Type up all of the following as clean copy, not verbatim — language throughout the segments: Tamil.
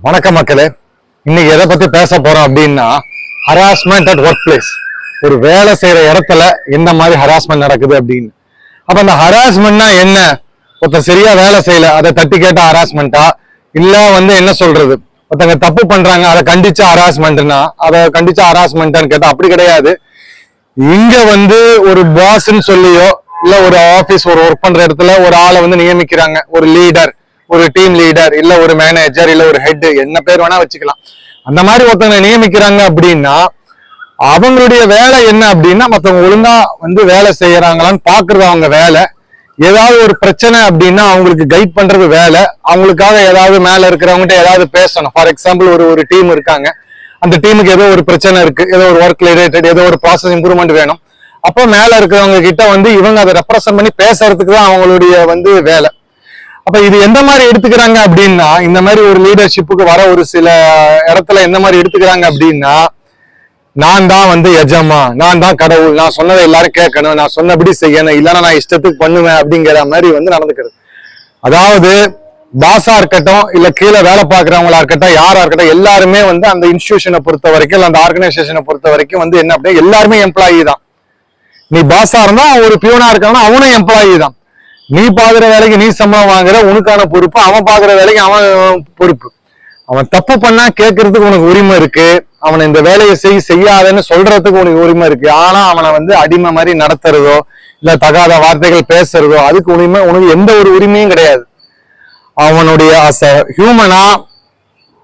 வணக்கம் மக்களே. இன்னைக்கு எதை பத்தி பேச போறோம் அப்படின்னா ஹராஸ்மெண்ட் அட் ஒர்க் பிளேஸ். ஒரு வேலை செய்யற இடத்துல எந்த மாதிரி ஹராஸ்மெண்ட் நடக்குது அப்படின்னு. அப்ப அந்த ஹராஸ்மெண்ட்னா என்ன? ஒருத்தர் சரியா வேலை செய்யல அதை தட்டி கேட்ட ஹராஸ்மெண்டா, இல்ல என்ன சொல்றது, ஒருத்தங்க தப்பு பண்றாங்க அதை கண்டிச்ச ஹராஸ்மெண்ட்னா அதை கண்டிச்ச ஹராஸ்மெண்டான்னு கேட்டா அப்படி கிடையாது. இங்க ஒரு பாஸ்ன்னு சொல்லியோ இல்ல ஒரு ஆபீஸ் ஒரு ஒர்க் பண்ற இடத்துல ஒரு ஆளை நியமிக்கிறாங்க, ஒரு லீடர், ஒரு டீம் லீடர், இல்ல ஒரு மேனேஜர், இல்ல ஒரு ஹெட், என்ன பேர் வேணா வச்சுக்கலாம். அந்த மாதிரி ஒருத்தவங்க நியமிக்கிறாங்க அப்படின்னா அவங்களுடைய வேலை என்ன அப்படின்னா மத்தவங்க ஒழுங்கா வேலை செய்யறாங்களான்னு பாக்குறது அவங்க வேலை. ஏதாவது ஒரு பிரச்சனை அப்படின்னா அவங்களுக்கு கைட் பண்றது வேலை. அவங்களுக்காக ஏதாவது மேல இருக்கிறவங்ககிட்ட ஏதாவது பேசணும். ஃபார் எக்ஸாம்பிள் ஒரு டீம் இருக்காங்க, அந்த டீமுக்கு ஏதோ ஒரு பிரச்சனை இருக்கு, ஏதோ ஒரு ஒர்க் ரிலேட்டட், ஏதோ ஒரு ப்ராசஸ் இம்ப்ரூவ்மெண்ட் வேணும். அப்போ மேல இருக்கிறவங்க கிட்ட இவங்க அதை ரெப்ரசென்ட் பண்ணி பேசுறதுக்கு தான் அவங்களுடைய வேலை. அப்ப இது எந்த மாதிரி எடுத்துக்கிறாங்க அப்படின்னா, இந்த மாதிரி ஒரு லீடர்ஷிப்புக்கு வர ஒரு சில இடத்துல எந்த மாதிரி எடுத்துக்கிறாங்க அப்படின்னா, நான் தான் எஜமா, நான் தான் கடவுள், நான் சொன்னதை எல்லாரும் கேட்கணும், நான் சொன்னபடி செய்யணும், இல்லைன்னா நான் இஷ்டத்துக்கு பண்ணுவேன் அப்படிங்கிற மாதிரி நடந்துக்கிறது. அதாவது பாஸா இருக்கட்டும், இல்ல கீழே வேலை பார்க்கறவங்களா இருக்கட்டும், யாரா இருக்கட்டும், எல்லாருமே அந்த இன்ஸ்டிடியூஷனை பொறுத்த வரைக்கும், இல்ல அந்த ஆர்கனைசேஷனை பொறுத்த வரைக்கும் என்ன அப்படின்னா எல்லாருமே எம்ப்ளாயி தான். நீ பாஸா இருந்தா ஒரு பியூனா இருக்காங்கன்னா அவனும் எம்ப்ளாயி தான். நீ பாக்குற வேலைக்கு நீ சம்பளம் வாங்குற, உனக்கான பொறுப்பு. அவன் பாக்குற வேலைக்கு அவன் பொறுப்பு. அவன் தப்பு பண்ணா கேட்கறதுக்கு உனக்கு உரிமை இருக்கு, அவனை இந்த வேலையை செய்யாதன்னு சொல்றதுக்கு உனக்கு உரிமை இருக்கு. ஆனா அவனை அடிமை மாதிரி நடத்துறதோ இல்ல தகாத வார்த்தைகள் பேசுறதோ அதுக்கு உனக்கு எந்த ஒரு உரிமையும் கிடையாது. அவனுடைய அஸ் அ ஹியூமனா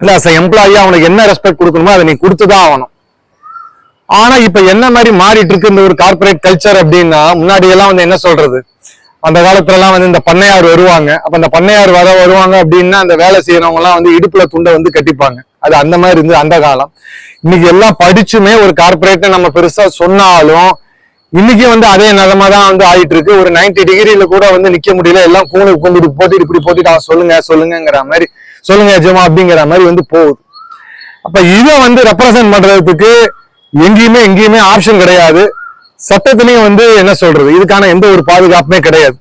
இல்ல அஸ் அ எம்ப்ளாயி அவனுக்கு என்ன ரெஸ்பெக்ட் கொடுக்கணுமோ அதை நீ கொடுத்துதான் ஆகணும். ஆனா இப்ப என்ன மாதிரி மாறிட்டு இருக்கு இந்த ஒரு கார்பரேட் கல்ச்சர் அப்படின்னா, முன்னாடி எல்லாம் என்ன சொல்றது, அந்த காலத்துல எல்லாம் இந்த பண்ணையார் வருவாங்க. அப்ப அந்த பண்ணையார் வருவாங்க அப்படின்னா அந்த வேலை செய்யறவங்க எல்லாம் இடுப்புல துண்டை கட்டிப்பாங்க. அது அந்த மாதிரி இருந்து அந்த காலம். இன்னைக்கு எல்லாம் படிச்சுமே ஒரு கார்பரேட் நம்ம பெருசா சொன்னாலும் இன்னைக்கு அதே நிலைமை தான் ஆயிட்டு இருக்கு. ஒரு 90 டிகிரியில கூட நிக்க முடியல, எல்லாம் கூண்டு போட்டுட்டு இப்படி போட்டுட்டு அவன் சொல்லுங்கிற மாதிரி, சொல்லுங்க ஜமா அப்படிங்கிற மாதிரி போகுது. அப்ப இதை ரெப்ரசன்ட் பண்றதுக்கு எங்கேயுமே ஆப்ஷன் கிடையாது. சட்டத்திலையும் என்ன சொல்றது, இதுக்கான எந்த ஒரு பாதுகாப்புமே கிடையாது.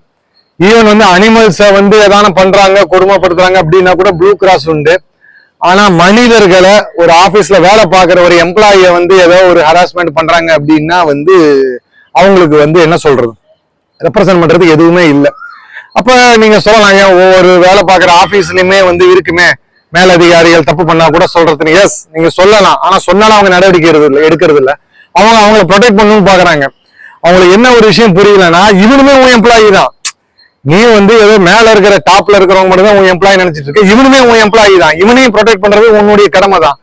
ஈவன் அனிமல்ஸ எதான பண்றாங்க, கொடுமைப்படுத்துறாங்க அப்படின்னா கூட ப்ளூ கிராஸ் உண்டு. ஆனா மனிதர்களை ஒரு ஆபீஸ்ல வேலை பார்க்குற ஒரு எம்ப்ளாயிய ஏதோ ஒரு ஹராஸ்மெண்ட் பண்றாங்க அப்படின்னா அவங்களுக்கு என்ன சொல்றது, ரெப்ரசன்ட் பண்றதுக்கு எதுவுமே இல்லை. அப்ப நீங்க சொல்லலாம், ஏன் ஒவ்வொரு வேலை பார்க்குற ஆபீஸ்லயுமே இருக்குமே மேலதிகாரிகள் தப்பு பண்ணா கூட சொல்றது. எஸ், நீங்க சொல்லலாம். ஆனா சொன்னாலும் அவங்க நடவடிக்கை எடுக்கிறது இல்லை. அவங்கள ப்ரொடெக்ட் பண்ணணும்னு பாக்குறாங்க. அவங்களுக்கு என்ன ஒரு விஷயம் புரியலன்னா, இவனுமே உன் எம்ப்ளாயி தான். நீ ஏதோ மேல இருக்கிற டாப்ல இருக்கிறவங்க மட்டும் தான் உன் எம்ப்ளாயி நினைச்சிட்டு இருக்க. இவனுமே உன் எம்ப்ளாயி தான். இவனையும் ப்ரொடெக்ட் பண்றது உன்னுடைய கடமை தான்.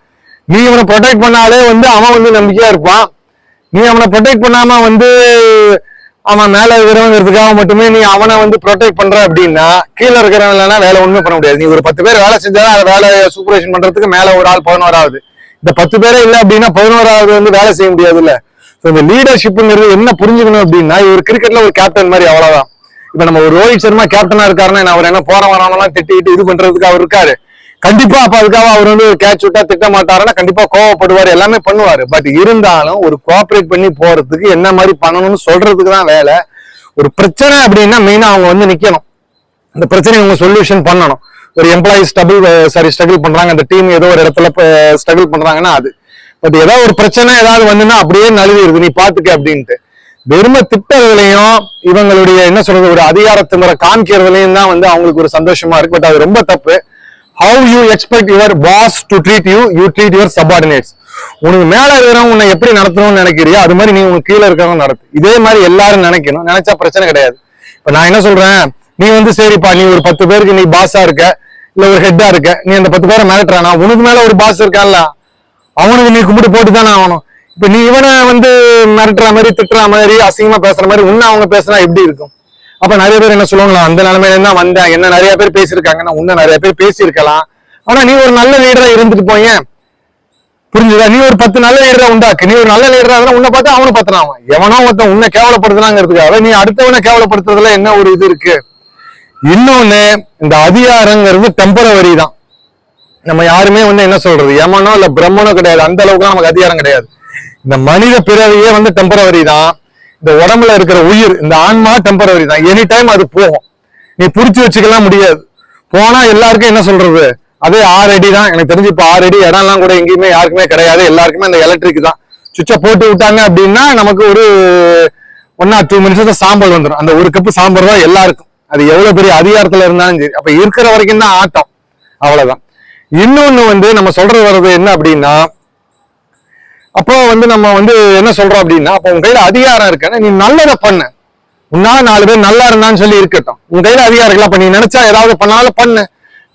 நீ இவனை ப்ரொடெக்ட் பண்ணாலே அவன் நம்பிக்கையா இருப்பான். நீ அவனை ப்ரொடெக்ட் பண்ணாம அவன் மேல இருக்கிறவங்கிறதுக்காக மட்டுமே நீ அவனை ப்ரொடெக்ட் பண்ற அப்படின்னா கீழே இருக்கிறவங்க வேலை ஒண்ணுமே பண்ண முடியாது. நீ ஒரு 10 பேர் வேலை செஞ்சாலும் அதை வேலையை சூப்பர்வைசன் பண்றதுக்கு மேல ஒரு ஆள் 11ஆவது. இந்த 10 பேரே இல்லை அப்படின்னா 11ஆவது வேலை செய்ய முடியாது இல்ல. இந்த லீடர்ஷிப்ங்கிறது என்ன புரிஞ்சுக்கணும் அப்படின்னா, ஒரு கிரிக்கெட்ல ஒரு கேப்டன் மாதிரி, அவ்வளவுதான். இப்ப நம்ம ஒரு ரோஹித் சர்மா கேப்டனா இருக்காருன்னா அவர் என்ன போற வரானெல்லாம் திட்டிட்டு இது பண்றதுக்கு அவர் இருக்காரு. கண்டிப்பா அப்ப அதுக்காக அவர் கேட்ச் விட்டா திட்ட மாட்டாருன்னா கண்டிப்பா கோவப்படுவாரு, எல்லாமே பண்ணுவாரு. பட் இருந்தாலும் ஒரு கோஆபரேட் பண்ணி போறதுக்கு என்ன மாதிரி பண்ணணும்னு சொல்றதுக்கு தான் வேலை. ஒரு பிரச்சனை அப்படின்னா மெயினா அவங்க நிக்கணும். அந்த பிரச்சனையை அவங்க சொல்யூஷன் பண்ணணும். ஒரு எம்ப்ளாயி ஸ்ட்ரகிள் பண்றாங்க, அந்த டீம் ஏதோ ஒரு இடத்துல ஸ்ட்ரகிள் பண்றாங்கன்னா அது. பட் ஏதாவது ஒரு பிரச்சனை ஏதாவது அப்படியே நழுவிடுது, நீ பாத்துக்க அப்படின்ட்டு வெறுமை திட்டறதுலையும் இவங்களுடைய என்ன சொல்றது ஒரு அதிகாரத்திமுறை காமிக்கிறதுலையும் தான் அவங்களுக்கு ஒரு சந்தோஷமா இருக்கு. பட் அது ரொம்ப தப்பு. How you expect your boss to treat you, you treat your subordinates. உனக்கு மேல இருக்கிறவங்க உன்னை எப்படி நடத்தணும்னு நினைக்கிறியோ அது மாதிரி நீ உனக்கு கீழே இருக்கிறவங்க நடத்து. இதே மாதிரி எல்லாரும் நினைக்கணும். நினைச்சா பிரச்சனை கிடையாது. இப்ப நான் என்ன சொல்றேன், நீ சரிப்பா நீ ஒரு 10 பேருக்கு நீ பாஸா இருக்க, இல்ல ஒரு ஹெட்டா இருக்க, நீ அந்த 10 பேரை மிரட்டுறானா, உனக்கு மேல ஒரு பாஸ் இருக்கான்ல, அவனுக்கு நீ கும்பிட்டு போட்டு தானே ஆகணும். இப்ப நீ இவனை மிரட்டுற மாதிரி திட்டுற மாதிரி அசிங்கமா பேசுற மாதிரி உன்ன அவங்க பேசுனா எப்படி இருக்கும்? அப்ப நிறைய பேர் என்ன சொல்லுவாங்களா, அந்த நிலைமையில தான் வந்தேன், என்ன நிறைய பேர் பேசியிருக்காங்கன்னா உன்ன நிறைய பேர் பேசியிருக்கலாம். ஆனா நீ ஒரு நல்ல லீடரா இருந்துட்டு போய் புரிஞ்சுதா, நீ ஒரு 10 நல்ல லீடரா உண்டாக்கு. நீ ஒரு நல்ல லீடரா இருந்தா உன்னை பார்த்து அவனை பத்தினான். எவனோ ஒருத்தன் உன்னை கேவலப்படுத்தினாங்கிறதுக்காக நீ அடுத்தவனை கேவலப்படுத்துறதுல என்ன ஒரு இது இருக்கு? இன்னொன்னு, இந்த அதிகாரங்கிறது டெம்பரவரி தான். நம்ம யாருமே என்ன சொல்றது ஏமானோ இல்ல பிரம்மனோ கிடையாது. அந்த அளவுக்கு நமக்கு அதிகாரம் கிடையாது. இந்த மனித பிறவியே டெம்பரவரி தான். இந்த உடம்புல இருக்கிற உயிர், இந்த ஆன்மா டெம்பரவரி தான். எனி டைம் அது போகும். நீ புடிச்சு வச்சுக்கலாம் முடியாது. போனா எல்லாருக்கும் என்ன சொல்றது, அதே 6 அடி தான் எனக்கு தெரிஞ்சு. இப்போ 6 அடி இடம்லாம் கூட எங்கேயுமே யாருக்குமே கிடையாது. எல்லாருக்குமே அந்த எலக்ட்ரிக் தான். சுவிட்சை போட்டு விட்டாங்க அப்படின்னா நமக்கு ஒரு 1 or 2 minutes சாம்பல் வந்துடும். அந்த ஒரு கப்பு சாம்பார் தான் எல்லாருக்கும். அது எவ்வளவு பெரிய அதிகாரத்துல இருந்தாலும் சரி. அப்ப இருக்கிற வரைக்கும் தான் ஆட்டம், அவ்வளவுதான். இன்னொன்னு வந்து நம்ம சொல்றது வர்றது என்ன அப்படின்னா, அப்போ வந்து நம்ம வந்து என்ன சொல்றோம் அப்படின்னா, அப்போ உங்க கையில அதிகாரம் இருக்குன்னா நீ நல்லதை பண்ணு. உன்னால 4 பேர் நல்லா இருந்தான்னு சொல்லி இருக்கட்டும். உங்க கையில அதிகாரம் இருக்கலாம். அப்ப நீ நினைச்சா ஏதாவது பண்ணாலும் பண்ணு.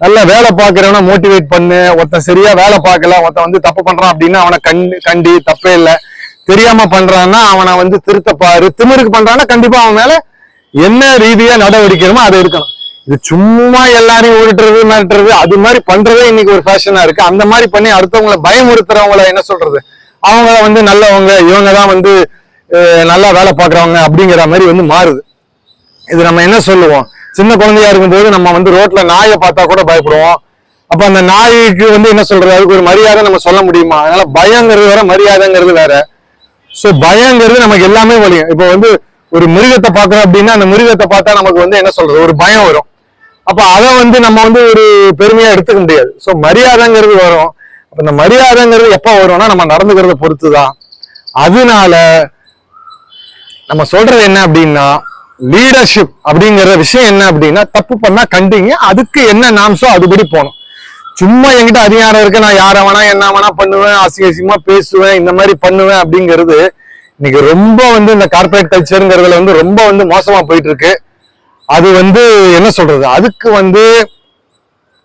நல்ல வேலை பாக்குறவனா மோட்டிவேட் பண்ணு. ஒருத்தன் சரியா வேலை பார்க்கல, ஒருத்தன் வந்து தப்பு பண்றான் அப்படின்னா அவனை கண்டி தப்பே இல்லை. தெரியாம பண்றான்னா அவனை வந்து திருத்தப்பாரு. திமிருக்கு பண்றான்னா கண்டிப்பா அவன் மேல என்ன ரீதியா நடவடிக்கைமோ அதை இருக்கணும். இது சும்மா எல்லாரையும் உருட்டுறது மிரட்டுறது அது மாதிரி பண்றதே இன்னைக்கு ஒரு ஃபேஷனா இருக்கு. அந்த மாதிரி பண்ணி அடுத்தவங்களை பயமுறுத்துறவங்களை என்ன சொல்றது, அவங்க வந்து நல்லவங்க, இவங்கதான் வந்து நல்லா வேலை பார்க்கறவங்க அப்படிங்கிற மாதிரி வந்து மாறுது. இது நம்ம என்ன சொல்லுவோம், சின்ன குழந்தையா இருக்கும்போது நம்ம வந்து ரோட்ல நாயை பார்த்தா கூட பயப்படுவோம். அப்ப அந்த நாய்க்கு வந்து என்ன சொல்றது, அதுக்கு ஒரு மரியாதை நம்ம சொல்ல முடியுமா? அதனால பயங்கிறது வேற, மரியாதைங்கிறது வேற. சோ பயங்கிறது நமக்கு எல்லாமே வலியும். இப்போ வந்து ஒரு மிருகத்தை பாக்குறோம் அப்படின்னா அந்த மிருகத்தை பார்த்தா நமக்கு வந்து என்ன சொல்றது, ஒரு பயம் வரும். அப்ப அதை வந்து நம்ம வந்து ஒரு பெருமையா எடுத்துக்க முடியாது. சோ மரியாதைங்கிறது வரும். அப்ப இந்த மரியாதைங்கிறது எப்ப வரும்னா நம்ம நடந்துக்கிறத பொறுத்துதான். அதனால நம்ம சொல்றது என்ன அப்படின்னா, லீடர்ஷிப் அப்படிங்கிற விஷயம் என்ன அப்படின்னா, தப்பு பண்ணா கண்டிங்க, அதுக்கு என்ன நாம்ஸோ அதுபடி போகணும். சும்மா என்கிட்ட அதிகாரம் இருக்கு, நான் யார வேணா என்ன வேணா பண்ணுவேன், அசிங்கமா பேசுவேன், இந்த மாதிரி பண்ணுவேன் அப்படிங்கிறது இன்னைக்கு ரொம்ப வந்து இந்த கார்பரேட் கல்ச்சருங்கிறதுல வந்து ரொம்ப வந்து மோசமா போயிட்டு இருக்கு. அது வந்து என்ன சொல்றது, அதுக்கு வந்து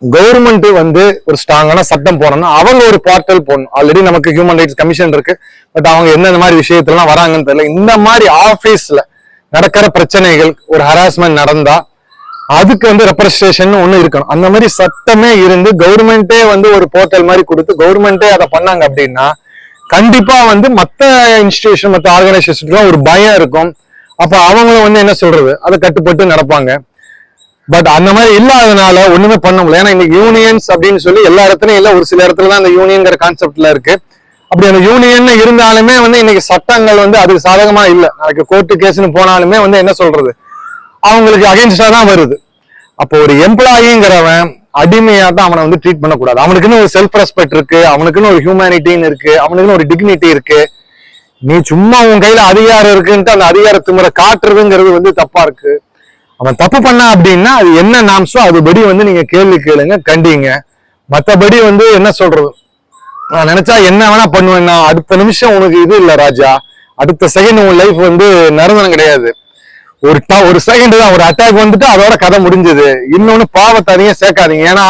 கவர்மெண்ட் வந்து ஒரு ஸ்ட்ராங்கான சட்டம் போடணும். அவங்க ஒரு போர்ட்டல் போடணும். ஆல்ரெடி நமக்கு ஹியூமன் ரைட்ஸ் கமிஷன் இருக்கு. பட் அவங்க எந்தெந்த மாதிரி விஷயத்துலாம் வராங்கன்னு தெரியல. இந்த மாதிரி ஆபீஸ்ல நடக்கிற பிரச்சனைகள், ஒரு ஹராஸ்மெண்ட் நடந்தா அதுக்கு வந்து ரெப்ரஸன்டேஷன் ஒண்ணு இருக்கணும். அந்த மாதிரி சட்டமே இருந்து கவர்மெண்டே வந்து ஒரு போர்ட்டல் மாதிரி கொடுத்து கவர்மெண்டே அதை பண்ணாங்க அப்படின்னா கண்டிப்பா வந்து மத்த இன்ஸ்டிடியூஷன், மத்த ஆர்கனைசேஷனுக்கு ஒரு பயம் இருக்கும். அப்ப அவங்களும் வந்து என்ன சொல்றது, அதை கட்டுப்பட்டு நடப்பாங்க. பட் அந்த மாதிரி இல்லாதனால ஒண்ணுமே பண்ண முடியல. ஏன்னா இன்னைக்கு யூனியன்ஸ் அப்படின்னு சொல்லி எல்லா இடத்துலயும் இல்ல, ஒரு சில இடத்துல தான் அந்த யூனியன்கிற கான்செப்ட்ல இருக்கு. அப்படி அந்த யூனியன் இருந்தாலுமே வந்து இன்னைக்கு சட்டங்கள் வந்து அதுக்கு சாதகமா இல்ல. நாளைக்கு கோர்ட்டு கேஸ்ன்னு போனாலுமே வந்து என்ன சொல்றது, அவங்களுக்கு அகைன்ஸ்டா தான் வருது. அப்போ ஒரு எம்ப்ளாயிங்கிறவன் அடிமையா தான் அவனை வந்து ட்ரீட் பண்ணக்கூடாது. அவனுக்குன்னு ஒரு செல்ஃப் ரெஸ்பெக்ட் இருக்கு, அவனுக்குன்னு ஒரு ஹியூமனிட்டின்னு இருக்கு, அவனுக்குன்னு ஒரு டிக்னிட்டி இருக்கு. நீ சும்மா உன் கையில அதிகாரம் இருக்குன்ட்டு அந்த அதிகாரத்து முறை காட்டுறதுங்கிறது வந்து தப்பா இருக்கு. அவன் தப்பு பண்ணா அப்படின்னா அது என்ன நாம்ஸோ அதுபடி வந்து நீங்க கேள்வி கேளுங்க, கண்டிங்க. மற்றபடி வந்து என்ன சொல்றது, நான் நினைச்சா என்ன வேணா பண்ணுவேன்னா அடுத்த நிமிஷம் உனக்கு இது இல்ல ராஜா, அடுத்த செகண்ட் உன் லைஃப் வந்து நிரந்தரம் கிடையாது. ஒரு செகண்ட் தான், ஒரு அட்டாக் வந்துட்டு அதோட கதை முடிஞ்சது. இன்னொன்னு பாவத்தை அதிகம் சேர்க்காதீங்க. ஏன்னா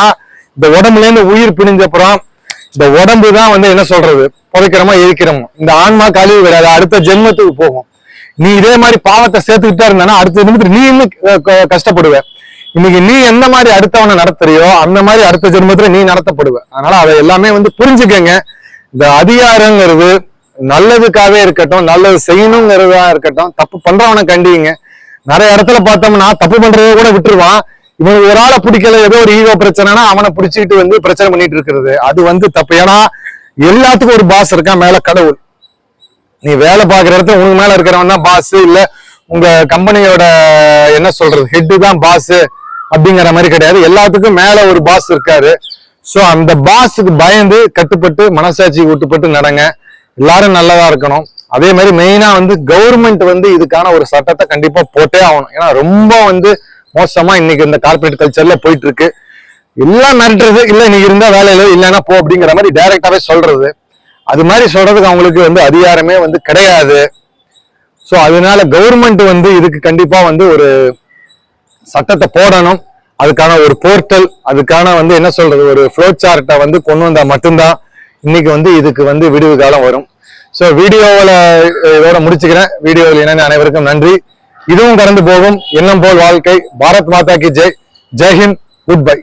இந்த உடம்புல இருந்து உயிர் பிரிஞ்சப்புறம் இந்த உடம்பு தான் வந்து என்ன சொல்றது, புதைக்கிறோமா எரிக்கிறோமோ, இந்த ஆன்மா கழிவு கிடையாது, அடுத்த ஜென்மத்துக்கு போகும். நீ இதே மாதிரி பாவத்தை சேர்த்துக்கிட்டே இருந்தானா அடுத்த ஜென்மத்துக்கு நீ இன்னும் கஷ்டப்படுவ. இன்னைக்கு நீ எந்த மாதிரி அடுத்தவனை நடத்துறியோ அந்த மாதிரி அடுத்த ஜென்மத்துல நீ நடத்தப்படுவ. அதனால அதை எல்லாமே வந்து புரிஞ்சுக்கங்க. இந்த அதிகாரங்கிறது நல்லதுக்காகவே இருக்கட்டும், நல்லது செய்யணுங்கிறதா இருக்கட்டும், தப்பு பண்றவனை கண்டிங்க. நிறைய இடத்துல பார்த்தோம்னா தப்பு பண்றத கூட விட்டுருவான். இவனுக்கு ஒரு ஆளை பிடிக்கல, ஏதோ ஒரு ஈகோ பிரச்சனைனா அவனை பிடிச்சிட்டு வந்து பிரச்சனை பண்ணிட்டு இருக்கிறது, அது வந்து தப்பு. ஏன்னா எல்லாத்துக்கும் ஒரு பாஸ் இருக்கான், மேல கடவுள். நீ வேலை பார்க்குற இடத்துல உனக்கு மேல இருக்கிறவன் தான் பாஸ், இல்ல உங்க கம்பெனியோட என்ன சொல்றது ஹெட்டு தான் பாஸ் அப்படிங்கிற மாதிரி கிடையாது. எல்லாத்துக்கும் மேல ஒரு பாஸ் இருக்காரு. சோ அந்த பாஸுக்கு பயந்து கட்டுப்பட்டு மனசாட்சிக்கு விட்டுப்பட்டு நடங்க. எல்லாரும் நல்லதா இருக்கணும். அதே மாதிரி மெயினா வந்து கவர்மெண்ட் வந்து இதுக்கான ஒரு சட்டத்தை கண்டிப்பா போட்டே ஆகணும். ஏன்னா ரொம்ப வந்து மோசமா இன்னைக்கு இந்த கார்பரேட் கல்ச்சர்ல போயிட்டு இருக்கு. எல்லாம் மிரட்டுறது, இல்ல நீ இருந்தா வேலையில இல்லைன்னா போ அப்படிங்கிற மாதிரி டைரக்டாவே சொல்றது. அது மாதிரி சொல்றதுக்கு அவங்களுக்கு வந்து அதிகாரமே வந்து கிடையாது. சோ அதனால கவர்மெண்ட் வந்து இதுக்கு கண்டிப்பா வந்து ஒரு சட்டத்தை போடணும். அதுக்கான ஒரு போர்ட்டல், அதுக்கான வந்து என்ன சொல்றது ஒரு ஃப்ளோ சார்ட்டை வந்து கொண்டு வந்தா மட்டும்தான் இன்னைக்கு வந்து இதுக்கு வந்து விடுவு காலம் வரும். சோ வீடியோவில் இதோட முடிச்சுக்கிறேன். வீடியோவில் இணைந்த அனைவருக்கும் நன்றி. இதுவும் கடந்து போகும், எண்ணம் போல் வாழ்க்கை. பாரத் மாதா கி ஜெய். ஜெய்ஹிந்த். Good bye.